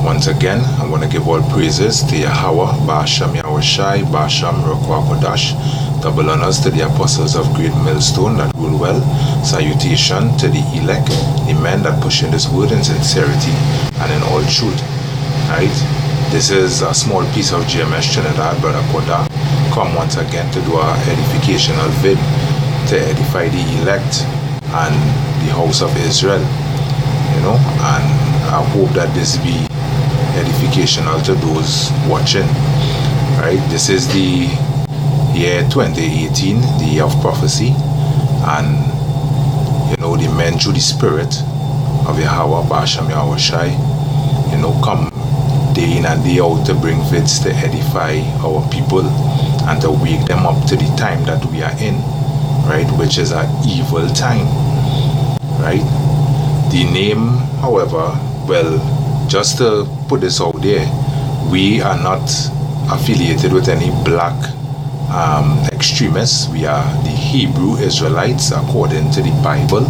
Once again, I want to give all praises to Yahweh, Basham YAHAWASHI, Basham Kodash. Double honors to the apostles of Great Millstone that rule well. Salutation to the elect, the men that push in this word in sincerity and in all truth. Right? This is a small piece of GMS Trinidad, Brother Koda. Come once again to do our edificational vid to edify the elect and the house of Israel. And I hope that this be edificational to those watching. Right? This is the year 2018, the year of prophecy, and the men through the spirit of Yahweh, Basham YAHAWASHI, come day in and day out to bring vids to edify our people and to wake them up to the time that we are in, right, which is an evil time, right? The name, however, well, just to put this out there, we are not affiliated with any black extremists. We are the Hebrew Israelites according to the Bible,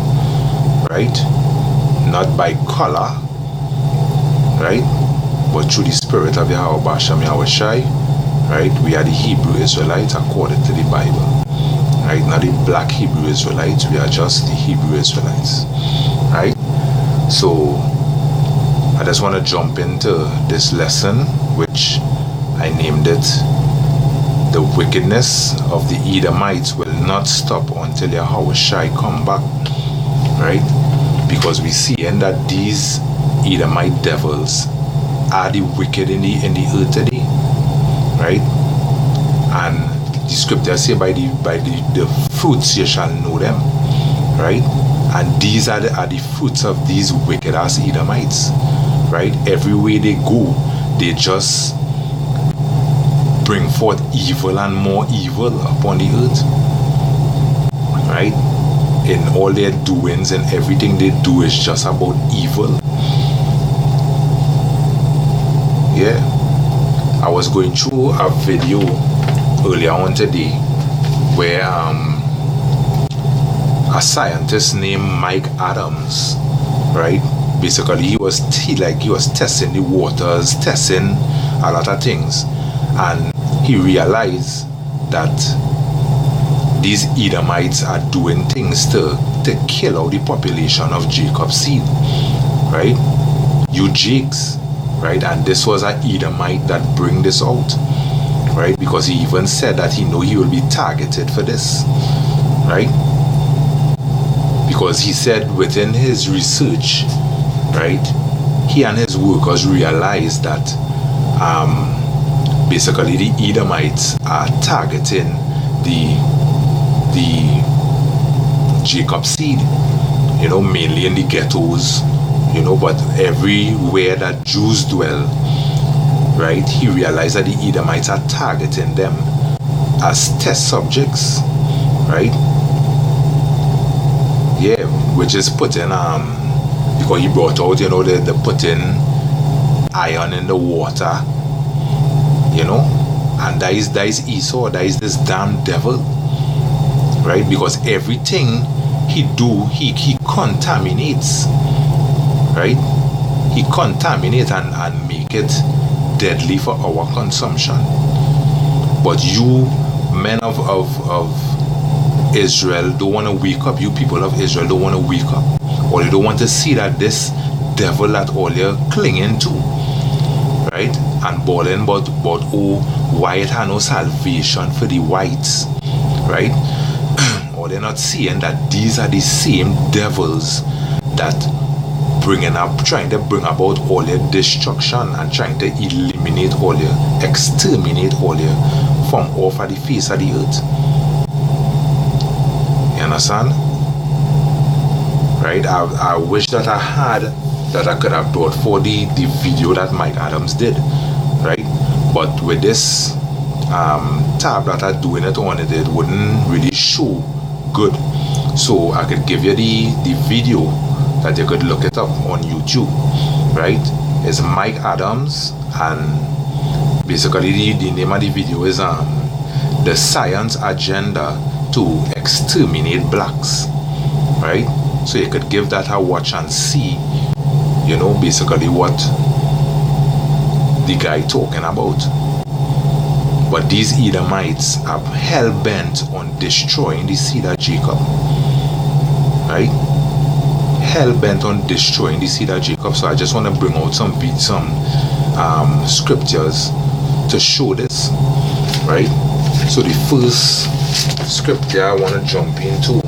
right? Not by color, right? But through the spirit of Yahweh, Basham YAHAWASHI, right? We are the Hebrew Israelites according to the Bible, right? Not the black Hebrew Israelites. We are just the Hebrew Israelites, right? So I just want to jump into this lesson, which I named it "The Wickedness of the Edomites Will Not Stop Until YAHAWASHI Come Back," right? Because we see in that these Edomite devils are the wicked in the earth today, right? And the scriptures say by the fruits you shall know them, right? And these are the fruits of these wicked ass Edomites, right? Everywhere they go, they just bring forth evil and more evil upon the earth, right? In all their doings and everything they do is just about evil. Yeah, I was going through a video earlier on today where a scientist named Mike Adams, right? Basically, he was testing the waters, testing a lot of things, and he realized that these Edomites are doing things to kill out the population of Jacob's seed, right? You Jakes, right? And this was an Edomite that bring this out, right? Because he even said that he know he will be targeted for this, right? Because he said within his research, right, he and his workers realized that basically the Edomites are targeting the Jacob seed, mainly in the ghettos, but everywhere that Jews dwell, right? He realized that the Edomites are targeting them as test subjects, right? Yeah, which is putting because he brought out, the putting iron in the water, and that is Esau, that is this damn devil, right? Because everything he do, he contaminates, right? He contaminates and make it deadly for our consumption. But you men of Israel don't want to wake up. You people of Israel don't want to wake up, or you don't want to see that this devil that all you're clinging to, right, and bawling about why it had no salvation for the whites, right? Or they're not seeing that these are the same devils that trying to bring about all your destruction and trying to eliminate all your, exterminate all your from off of the face of the earth. You understand? Right? I wish that I could have brought for the video that Mike Adams did, right? But with this tab that I'm doing it on, it wouldn't really show good. So I could give you the video that you could look it up on YouTube, right? It's Mike Adams, and basically the name of the video is the science agenda to exterminate blacks, right? So you could give that a watch and see, You know, basically what the guy talking about. But these Edomites are hell-bent on destroying the seed of Jacob. Right? Hell-bent on destroying the seed of Jacob. So I just want to bring out some scriptures to show this. Right? So the first scripture I want to jump into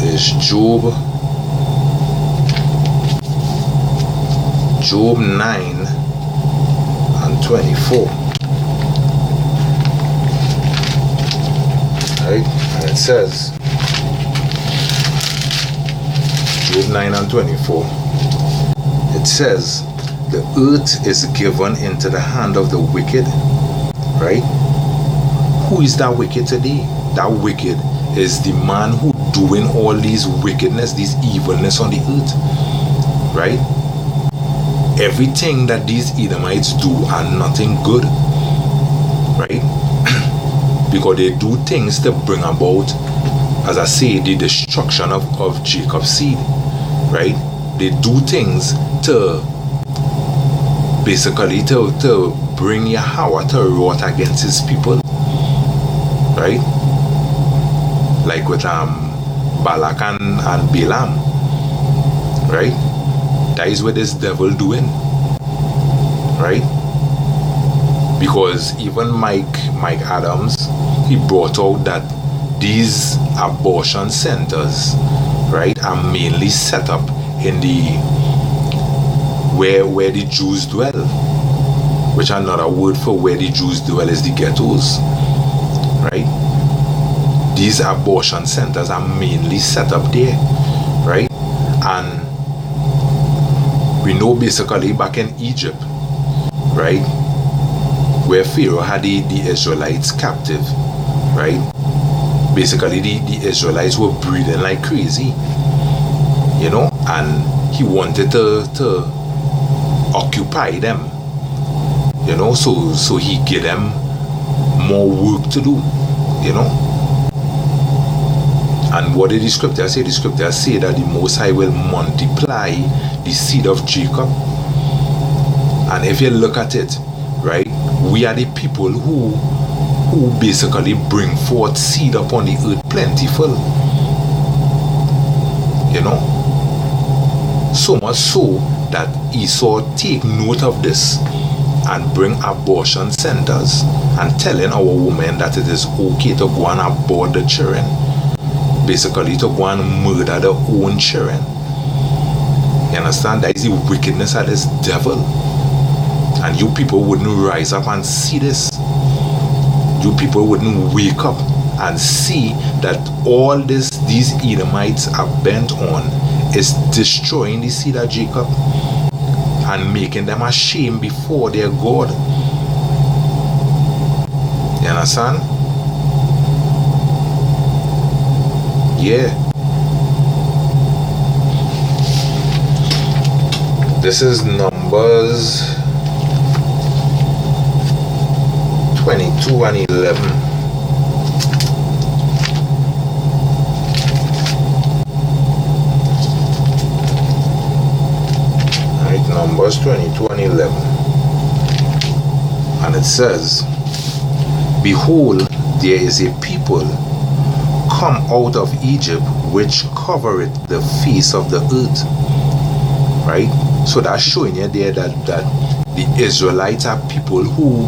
is Job 9 and 24. Right? And it says, Job 9 and 24, it says, the earth is given into the hand of the wicked. Right? Who is that wicked today? That wicked is the man who doing all these wickedness, these evilness on the earth. Right? Everything that these Edomites do are nothing good. Right? Because they do things to bring about, as I say, the destruction of Jacob's seed. Right? They do things to basically to bring Yahweh to wrath against his people. Right? Like with Balak and Balaam. Right? That is what this devil doing. Right? Because even Mike Adams, he brought out that these abortion centers, right, are mainly set up in the where the Jews dwell. Which another word for where the Jews dwell is the ghettos. Right? These abortion centers are mainly set up there, right? And we know basically back in Egypt, right, where Pharaoh had the Israelites captive, right? Basically the Israelites were breeding like crazy, you know, and he wanted to occupy them, you know, so he gave them more work to do, you know. And what did the scriptures say? The scriptures say that the Most High will multiply the seed of Jacob. And if you look at it, right, we are the people who basically bring forth seed upon the earth plentiful. You know? So much so that Esau take note of this and bring abortion centers and telling our women that it is okay to go and abort the children. Basically to go and murder their own children. You understand? That is the wickedness of this devil. And you people wouldn't rise up and see this. You people wouldn't wake up and see that all these Edomites are bent on is destroying the seed of Jacob and making them ashamed before their God. You understand? Yeah. This is Numbers 22 and 11. Right, Numbers 22 and 11. And it says, behold, there is a people come out of Egypt which covereth the face of the earth. Right? So that's showing you there that the Israelites are people who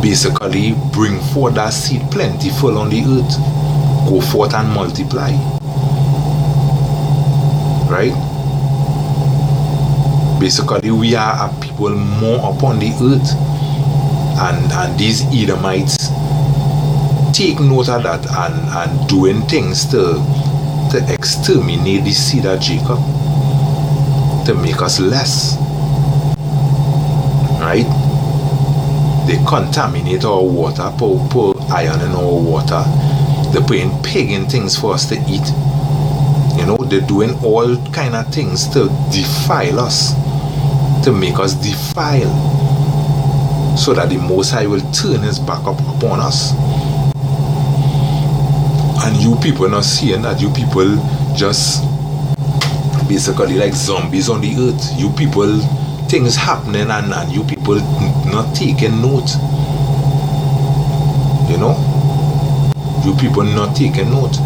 basically bring forth that seed plentiful on the earth. Go forth and multiply. Right? Basically we are a people more upon the earth. And these Edomites take note of that and doing things to exterminate the seed of Jacob, to make us less. Right? They contaminate our water, pour iron in our water. They're putting pagan things for us to eat. You know, they're doing all kind of things to defile us, to make us defile, so that the Most High will turn his back up upon us. you people not seeing that. You people just basically like zombies on the earth. You people, things happening and you people not taking note. You know, you people not taking note.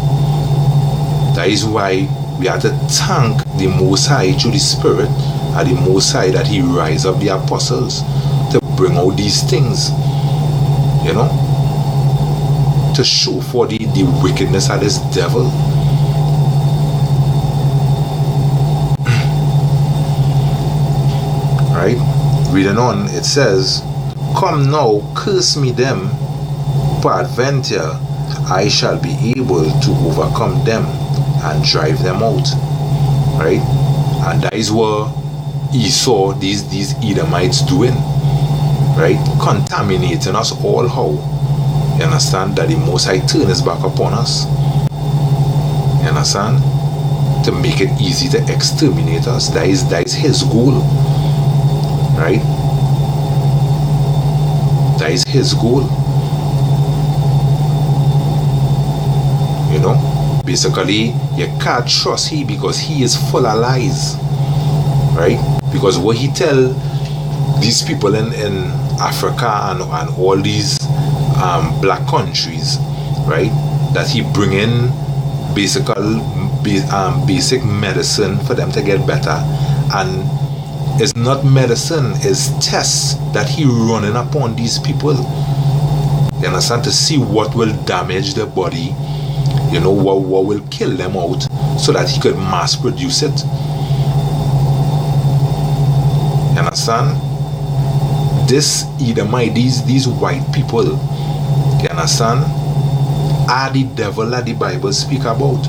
That is why we have to thank the Most High through the Spirit and the Most High that He rise up the apostles to bring out these things, you know, to show for the wickedness of this devil. Right? Reading on, it says, "Come now, curse me them, peradventure I shall be able to overcome them and drive them out." Right? And that is what Esau, these Edomites doing. Right? Contaminating us all. How? You understand? That the Most High turn his back upon us. You understand? To make it easy to exterminate us. That is his goal. Right? That is his goal. You know? Basically, you can't trust him because he is full of lies. Right? Because what he tell these people in Africa and all these black countries, right, that he bring in basic medicine for them to get better, and it's not medicine, it's tests that he running upon these people, you understand, to see what will damage their body, you know, what will kill them out, so that he could mass produce it. You understand? This Edomite, these white people, you understand, are the devil that the Bible speak about.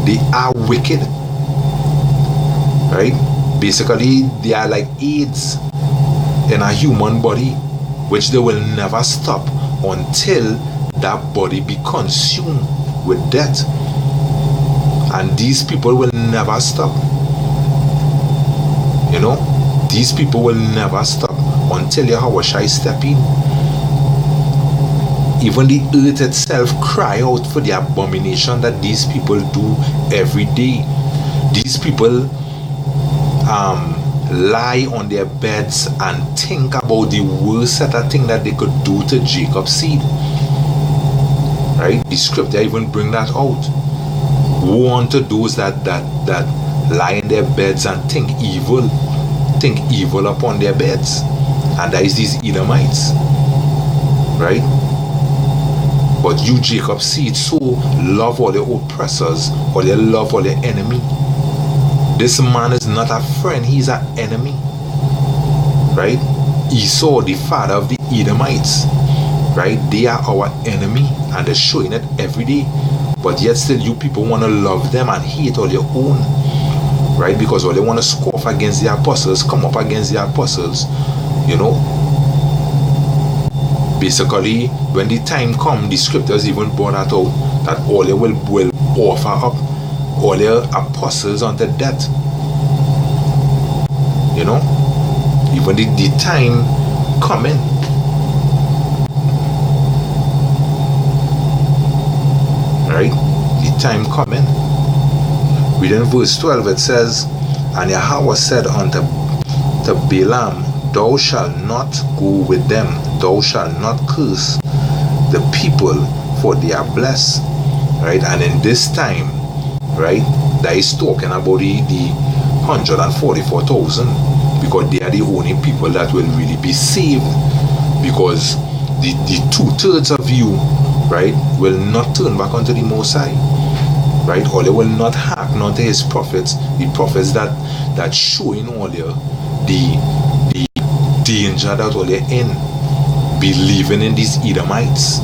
They are wicked. Right? Basically, they are like AIDS in a human body, which they will never stop until that body be consumed with death. And these people will never stop. You know? These people will never stop until YAHAWASHI step in. Even the earth itself cry out for the abomination that these people do every day. These people lie on their beds and think about the worst set of thing that they could do to Jacob's seed. Right? The scripture even bring that out. Woe unto those that lie in their beds and think evil upon their beds. And that is these Edomites. Right? But you, Jacob's seed, so love all your oppressors, or you love all your enemy. This man is not a friend, he's an enemy. Right? Esau, the father of the Edomites. Right? They are our enemy, and they're showing it every day. But yet still you people want to love them and hate all your own. Right? Because all they want to scoff against the apostles, come up against the apostles, you know. Basically, when the time comes, the scriptures even brought that out, that all they will offer up all their apostles unto death. You know, even the time coming. Right? The time coming. Reading verse 12, it says, "And Yahweh said unto Balaam, Thou shalt not go with them, thou shalt not curse the people, for they are blessed." Right? And in this time, right, that is talking about the 144,000, because they are the only people that will really be saved. Because the 2/3 of you, right, will not turn back unto the Most High. Right? Or they will not hearken unto his prophets, the prophets that showing all you the danger that all you're in, believing in these Edomites.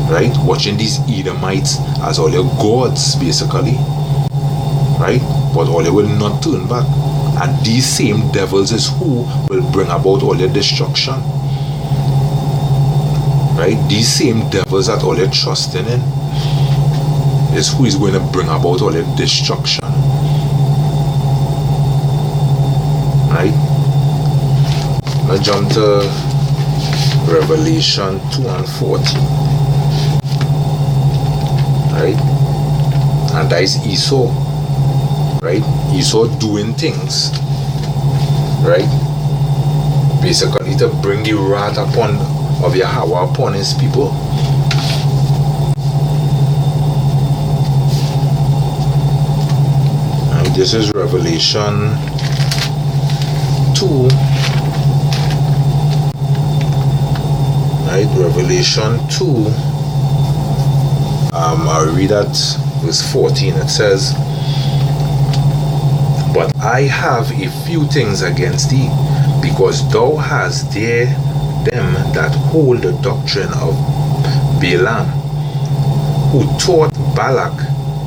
Right? Watching these Edomites as all your gods, basically. Right? But all they will not turn back. And these same devils is who will bring about all your destruction. Right? These same devils that all you're trusting in is who is going to bring about all your destruction. Right? Let's jump to Revelation 2 and 14. and that is Esau, right? Esau doing things, right? Basically to bring the wrath of Yahweh upon his people. And this is Revelation 2, right? Revelation 2. I'll read at verse 14. It says, "But I have a few things against thee, because thou hast there them that hold the doctrine of Balaam, who taught Balak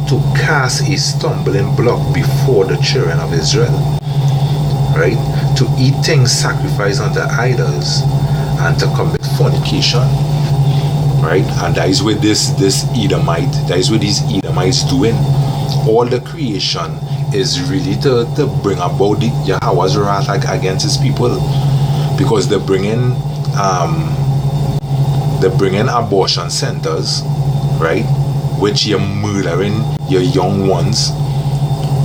to cast a stumbling block before the children of Israel, right? To eat things sacrificed unto idols, and to commit fornication." Right? And that is what this Edomite, that is what these Edomites doing. All the creation is really to bring about the Yahweh's wrath against his people, because they're bringing abortion centers, right, which you're murdering your young ones,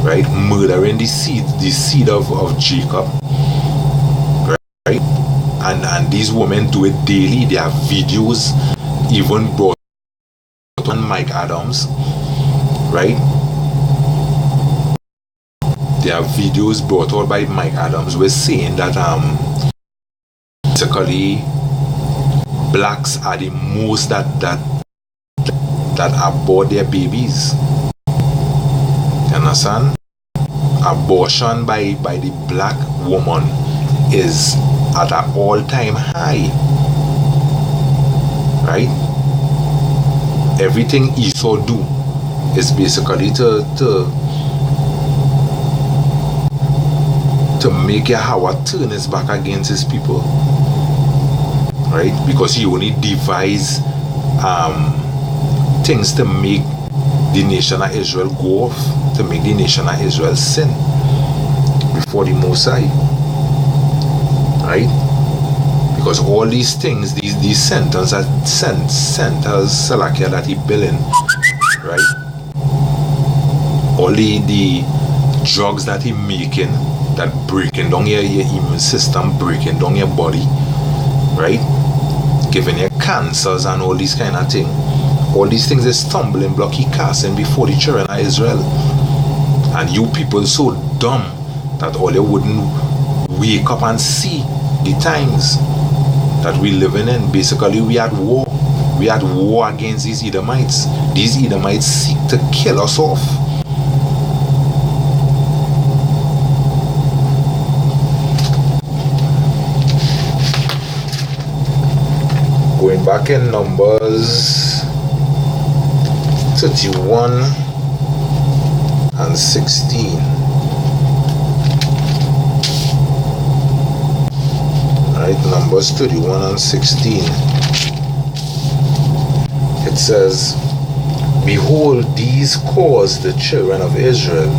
right, murdering the seed of Jacob, right, and these women do it daily. They have videos even brought on Mike Adams, right? There are videos brought out by Mike Adams with saying that basically blacks are the most that abort their babies. You understand? Abortion by the black woman is at an all-time high. Right? Everything Esau do is basically to make Yahweh turn his back against his people, right? Because he only devise things to make the nation of Israel go off, to make the nation of Israel sin before the Most High, right? Because all these things, these centers Salakia that he building, right? All the drugs that he making, that breaking down your immune system, breaking down your body, right? Giving you cancers and all these kind of things. All these things is stumbling block he casting before the children of Israel. And you people so dumb that all you wouldn't wake up and see the times that we living in. Basically, we had war. We had war against these Edomites. These Edomites seek to kill us off. Going back in Numbers 31 and 16. Right, Numbers 31 and 16. It says, "Behold, these caused the children of Israel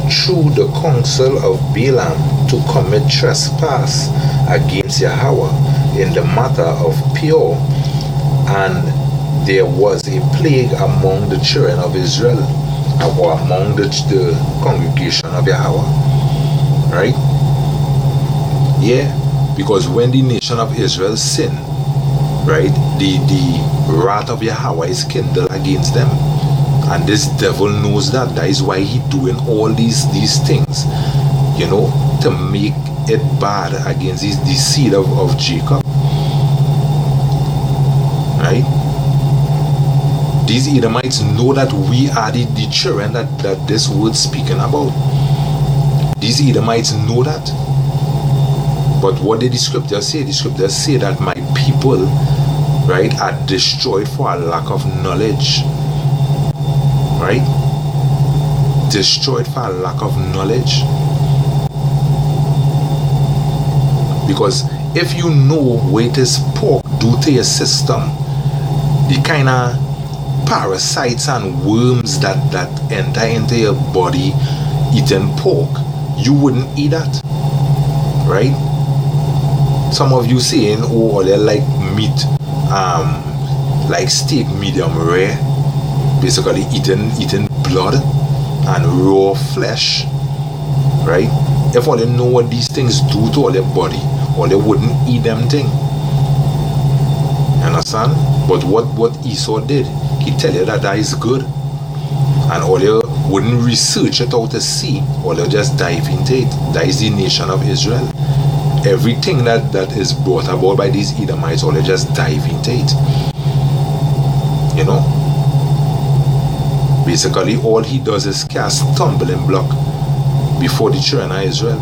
through the counsel of Balaam to commit trespass against Yahweh in the matter of Peor, and there was a plague among the children of Israel, or among the congregation of Yahweh." Right? Yeah. Because when the nation of Israel sin, right, the wrath of Yahweh is kindled against them. And this devil knows that. That is why he doing all these things, you know, to make it bad against the seed of Jacob. Right? These Edomites know that we are the children that this word speaking about. These Edomites know that. But what did the scriptures say? The scriptures say that my people, right, are destroyed for a lack of knowledge. Right? Destroyed for a lack of knowledge. Because if you know what this pork do to your system, the kind of parasites and worms that enter into your body eating pork, you wouldn't eat that. Right? Some of you saying, oh, they like meat, like steak medium rare, basically eating blood. and raw flesh, right? If all they know what these things do to all their body, or they wouldn't eat them thing. Understand? But what Esau did, he tell you that is good, and all you wouldn't research it out to see, or they'll just dive into it. That is the nation of Israel. Everything that is brought about by these Edomites, or they just dive into it. You know? Basically, all he does is cast stumbling block before the children of Israel.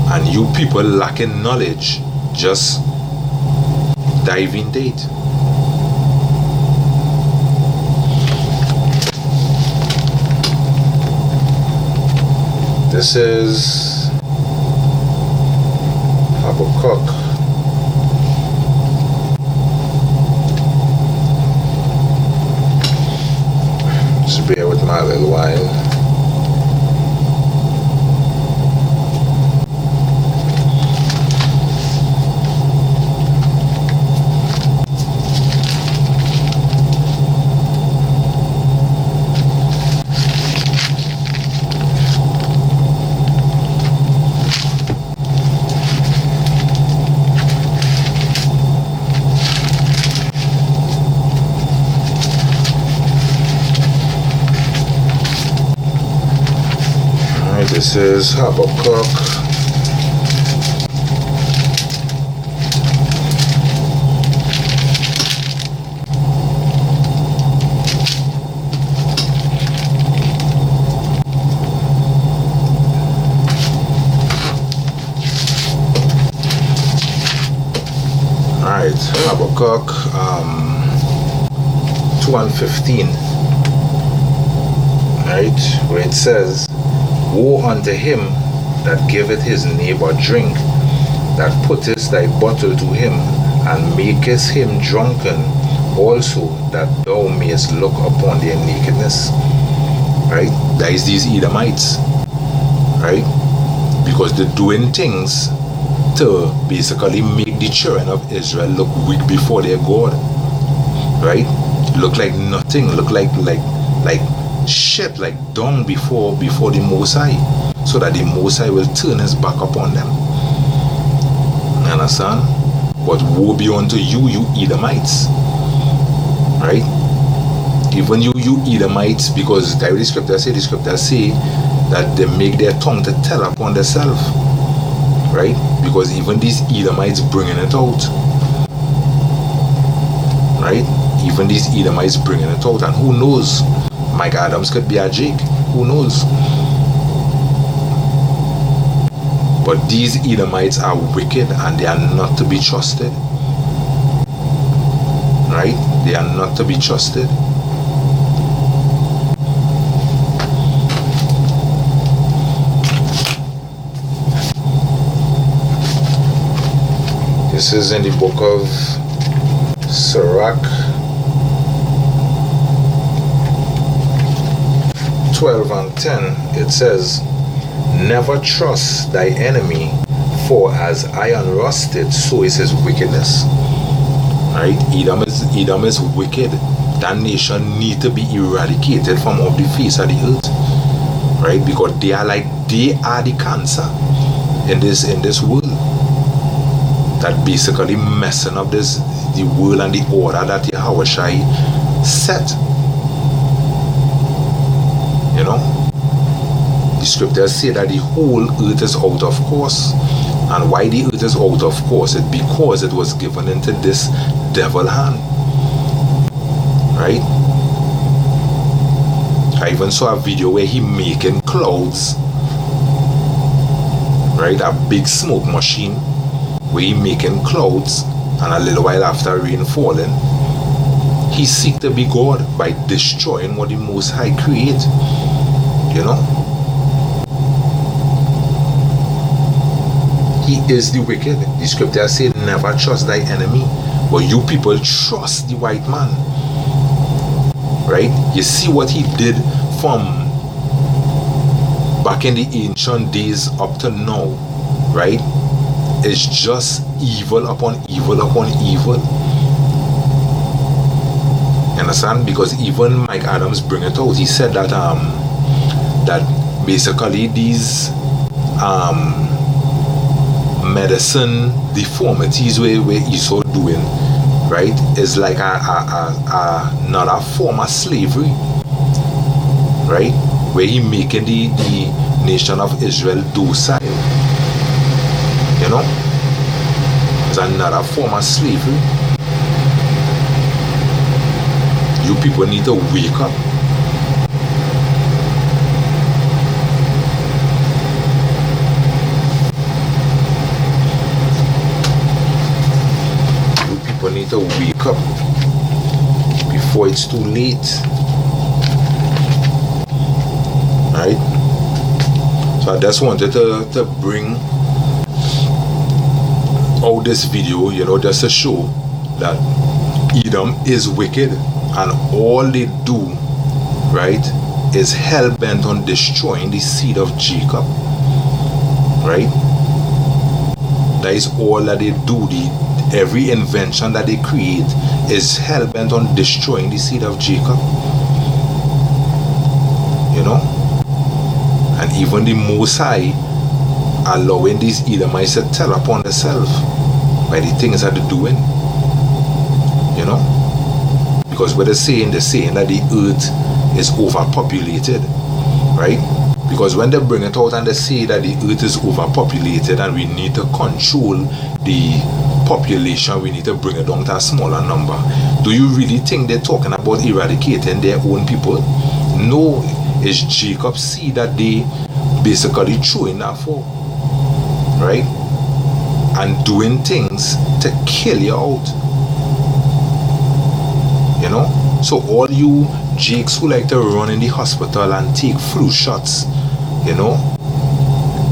And you people lacking knowledge, just dive into it. This is Habakkuk. Just bear with me a little while. This is Habakkuk. Alright, Habakkuk 2 and 15. Right, where it says, Woe unto him that giveth his neighbor drink, that puttest thy bottle to him, and makest him drunken, also that thou mayest look upon their nakedness. Right? That is these Edomites. Right? Because they're doing things to basically make the children of Israel look weak before their God. Right? Look like nothing, look like shit, like dung before the Most High, so that the Most High will turn his back upon them. You understand? But woe be unto you, you Edomites. Right? Even you Edomites, because the scriptures say that they make their tongue to tell upon themselves. Right? Because even these Edomites bringing it out. Right? Even these Edomites bringing it out, and who knows? Mike Adams could be a Jake. Who knows? But these Edomites are wicked, and they are not to be trusted. Right? They are not to be trusted. This is in the book of Sirach 12 and 10. It says, Never trust thy enemy, for as iron rusted, so is his wickedness. Right? Edom is wicked. That nation need to be eradicated from off the face of the earth. Right? Because they are the cancer in this world. That basically messing up the world and the order that YAHAWASHI set. You know, the scriptures say that the whole earth is out of course. And why the earth is out of course? It's because it was given into this devil hand. Right? I even saw a video where he making clouds. Right? A big smoke machine where he making clouds, and a little while after rain falling, he seek to be God by destroying what the Most High create. You know, he is the wicked. The scripture say, never trust thy enemy. But you people trust the white man. Right? You see what he did from back in the ancient days up to now. Right? It's just evil upon evil upon evil. You understand? Because even Mike Adams bring it out. He said that that basically these medicine deformities where Esau doing, right, is like another form of slavery, right, where he making the nation of Israel docile, you know. It's another form of slavery. You people need to wake up. You people need to wake up before it's too late. Right? So I just wanted to bring out this video, you know, just to show that Edom is wicked, and all they do, right, is hell-bent on destroying the seed of Jacob, right? That is all that they do. Every invention that they create is hell-bent on destroying the seed of Jacob, you know. And even the Most High allowing these Edomites to tell upon themselves by the things that they're doing, you know. Because what they're saying that the earth is overpopulated, right? Because when they bring it out and they say that the earth is overpopulated and we need to control the population, we need to bring it down to a smaller number, do you really think they're talking about eradicating their own people? No, it's Jacob's seed that they basically throwing that for, right? And doing things to kill you out, you know. So all you jakes who like to run in the hospital and take flu shots, you know,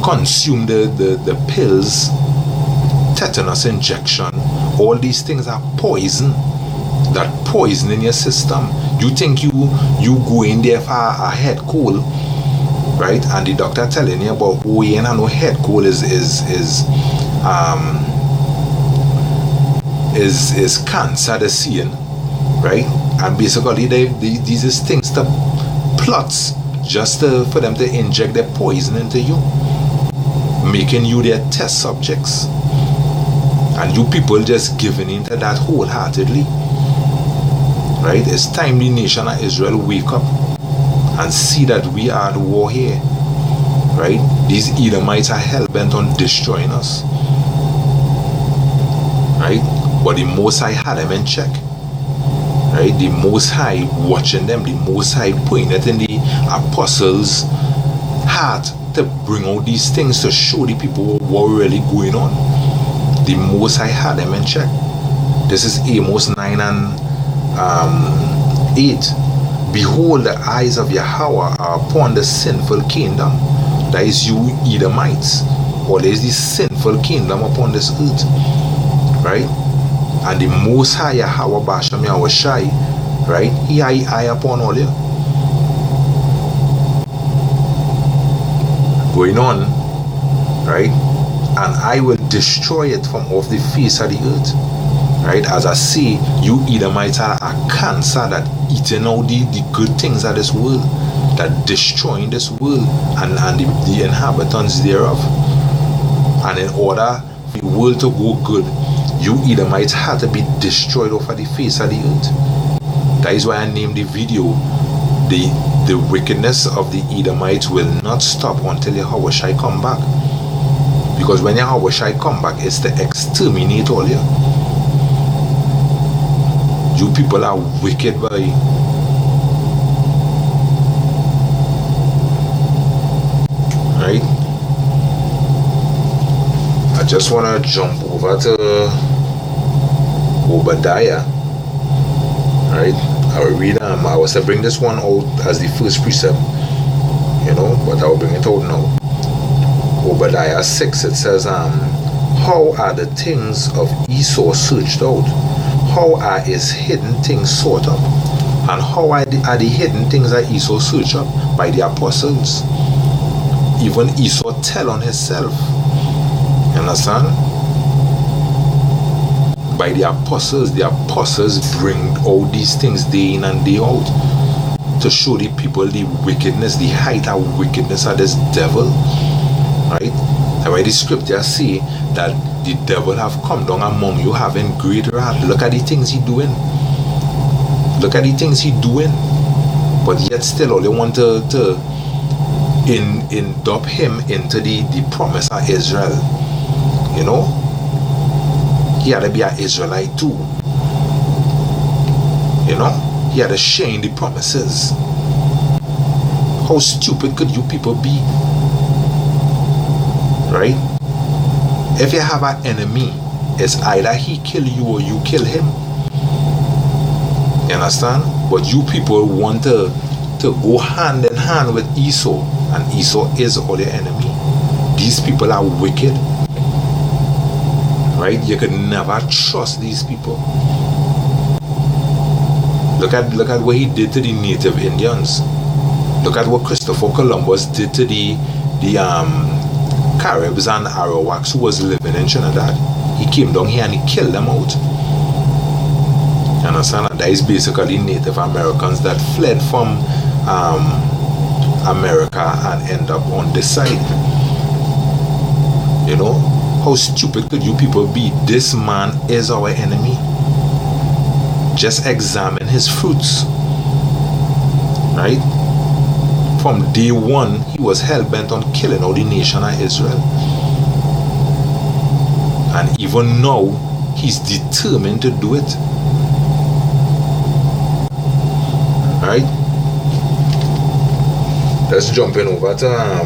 consume the pills, tetanus injection, all these things are poison, that poison in your system. You think you go in there for a head cold, right? And the doctor telling you about, oh yeah, no, head cold is cancer they're seeing, right? And basically these is things to plots just for them to inject their poison into you, making you their test subjects, and you people just giving into that wholeheartedly, right? It's time the nation of Israel wake up and see that we are at war here, right? These Edomites are hell-bent on destroying us, right? But the Most High had them in check, right? The Most High watching them, the Most High putting it in the apostles' heart to bring out these things to show the people what really going on. The Most High had them in check. This is Amos 9 and 8. Behold, the eyes of Yahweh are upon the sinful kingdom. That is you Edomites, or there is the sinful kingdom upon this earth, right? And the Most High YAHAWASHI, right? He eye upon all you. Going on, right? And I will destroy it from off the face of the earth, right? As I say, you Edomites are a cancer that eating out the good things of this world, that destroying this world and the inhabitants thereof. And in order for the world to go good, you Edomites had to be destroyed off of the face of the earth. That is why I named the video, the wickedness of the Edomites will not stop until YAHAWASHI come back. Because when YAHAWASHI come back, it's to exterminate all you. You people are wicked, boy. Right? I just want to jump over to Obadiah. Right? I will read I was to bring this one out as the first precept, you know, but I will bring it out now. Obadiah 6, it says, how are the things of Esau searched out? How are his hidden things sought up? And how are the hidden things that Esau searched up? By the apostles. Even Esau tell on himself. You understand? by the apostles. The apostles bring all these things day in and day out to show the people the wickedness, the height of wickedness of this devil, right? And why the scriptures say that the devil have come down among you having great wrath. Look at the things he doing. Look at the things he doing. But yet still all they want to induct him into the promise of Israel. You know? He had to be an Israelite too. You know? He had to share in the promises. How stupid could you people be? Right? If you have an enemy, it's either he kill you or you kill him. You understand? But you people want to go hand in hand with Esau, and Esau is all your enemy. These people are wicked. Right? You could never trust these people. Look at what he did to the native Indians. Look at what Christopher Columbus did to the Caribs and Arawaks who was living in Trinidad. He came down here and he killed them out. You understand? And that is basically Native Americans that fled from America and end up on this side. You know? How stupid could you people be? This man is our enemy. Just examine his fruits. Right? From day one, he was hell-bent on killing all the nation of Israel. And even now, he's determined to do it. Right? Let's jump in over to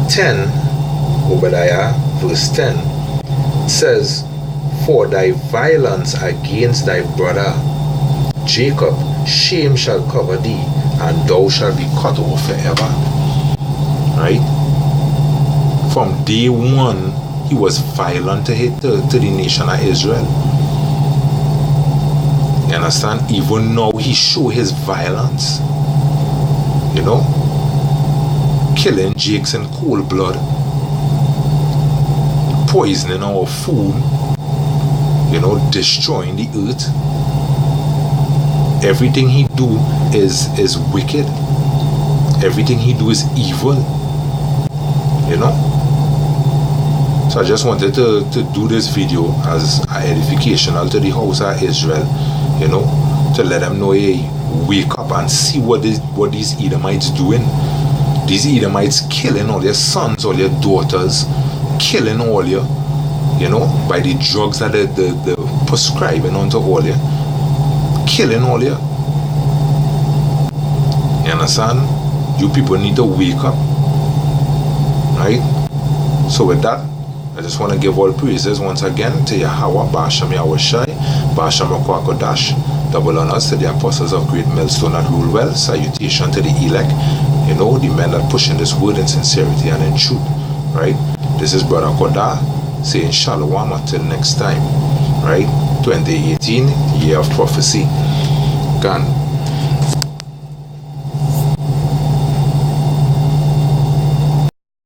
10, Obadiah, verse 10. It says, "For thy violence against thy brother Jacob, shame shall cover thee, and thou shalt be cut off forever." Right? From day one, he was violent to the nation of Israel. You understand? Even now, he show his violence. You know? Killing Jakes in cold blood. Poisoning our food. You know, destroying the earth. Everything he do is wicked. Everything he do is evil. You know? So I just wanted to do this video as an edificational to the house of Israel. You know, to let them know, hey, wake up and see what these Edomites doing. These Edomites killing all your sons, all your daughters, killing all you know, by the drugs that they're prescribing onto all you. Killing all you. You understand? You people need to wake up. Right? So with that, I just want to give all praises once again to Yahawah, YAHAWASHI, Kodash, double honors to the apostles of Great Millstone that rule well, salutation to the elect, you know, the men that push in this word in sincerity and in truth. Right? This is Brother Koda saying shalom until next time. Right? 2018, year of prophecy. Gone.